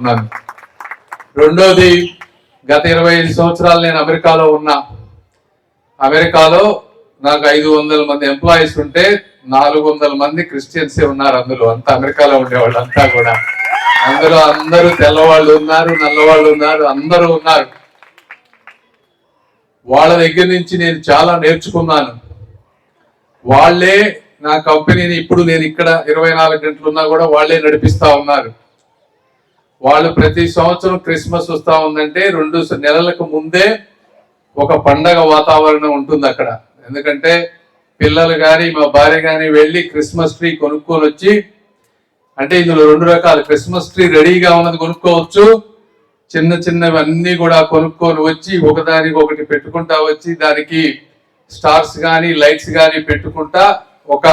ఉన్నాను. రెండోది, గత 25 సంవత్సరాలు నేను అమెరికాలో ఉన్నా. అమెరికాలో నాకు 500 మంది ఎంప్లాయీస్ ఉంటే 400 మంది క్రిస్టియన్సే ఉన్నారు. అందులో అంతా అమెరికాలో ఉండేవాళ్ళు అంతా కూడా. అందులో అందరూ తెల్లవాళ్ళు ఉన్నారు, నల్లవాళ్ళు ఉన్నారు, అందరూ ఉన్నారు. వాళ్ళ దగ్గర నుంచి నేను చాలా నేర్చుకున్నాను. వాళ్ళే నా కంపెనీని ఇప్పుడు నేను ఇక్కడ 24 గంటలు ఉన్నా కూడా వాళ్ళే నడిపిస్తా ఉన్నారు. వాళ్ళు ప్రతి సంవత్సరం క్రిస్మస్ వస్తా ఉందంటే 2 నెలలకు ముందే ఒక పండగ వాతావరణం ఉంటుంది అక్కడ. ఎందుకంటే పిల్లలు కానీ మా భార్య కానీ వెళ్ళి క్రిస్మస్ ట్రీ కొనుక్కొని వచ్చి, అంటే ఇందులో 2 రకాలు, క్రిస్మస్ ట్రీ రెడీగా ఉన్నది కొనుక్కోవచ్చు, చిన్న చిన్నవన్నీ కూడా కొనుక్కొని వచ్చి ఒకదానికి ఒకటి పెట్టుకుంటా వచ్చి దానికి స్టార్స్ కానీ లైట్స్ కానీ పెట్టుకుంటా ఒక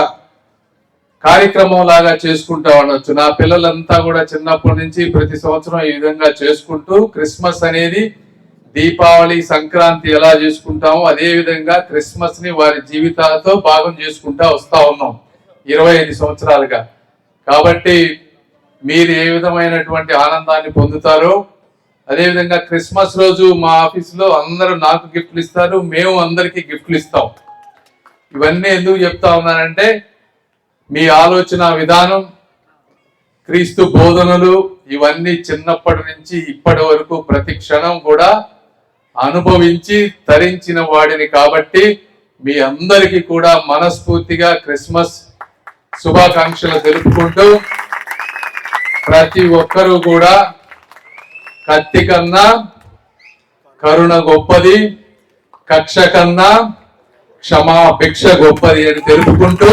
కార్యక్రమం లాగా చేసుకుంటా ఉండొచ్చు. నా పిల్లలంతా కూడా చిన్నప్పటి నుంచి ప్రతి సంవత్సరం ఈ విధంగా చేసుకుంటూ క్రిస్మస్ అనేది దీపావళి సంక్రాంతి ఎలా చేసుకుంటామో అదే విధంగా క్రిస్మస్ ని వారి జీవితాలతో భాగం చేసుకుంటా వస్తా ఉన్నాం 25 సంవత్సరాలుగా. కాబట్టి మీరు ఏ విధమైనటువంటి ఆనందాన్ని పొందుతారో అదేవిధంగా క్రిస్మస్ రోజు మా ఆఫీసులో అందరూ నాకు గిఫ్ట్లు ఇస్తారు, మేము అందరికీ గిఫ్ట్లు ఇస్తాం. ఇవన్నీ ఎందుకు చెప్తా ఉన్నానంటే మీ ఆలోచన విధానం, క్రీస్తు బోధనలు ఇవన్నీ చిన్నప్పటి నుంచి ఇప్పటి వరకు ప్రతి క్షణం కూడా అనుభవించి తరించిన వాడిని. కాబట్టి మీ అందరికీ కూడా మనస్ఫూర్తిగా క్రిస్మస్ శుభాకాంక్షలు తెలుపుకుంటూ, ప్రతి ఒక్కరూ కూడా కత్తి కన్నా కరుణ గొప్పది, కక్ష కన్నా క్షమాభిక్ష గొప్పది అని తెలుపుకుంటూ,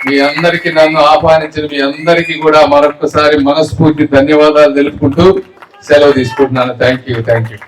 మీ అందరికీ నన్ను ఆహ్వానించిన మీ అందరికీ కూడా మరొకసారి మనస్ఫూర్తి ధన్యవాదాలు తెలుపుకుంటూ సెలవు తీసుకుంటున్నాను. Thank you.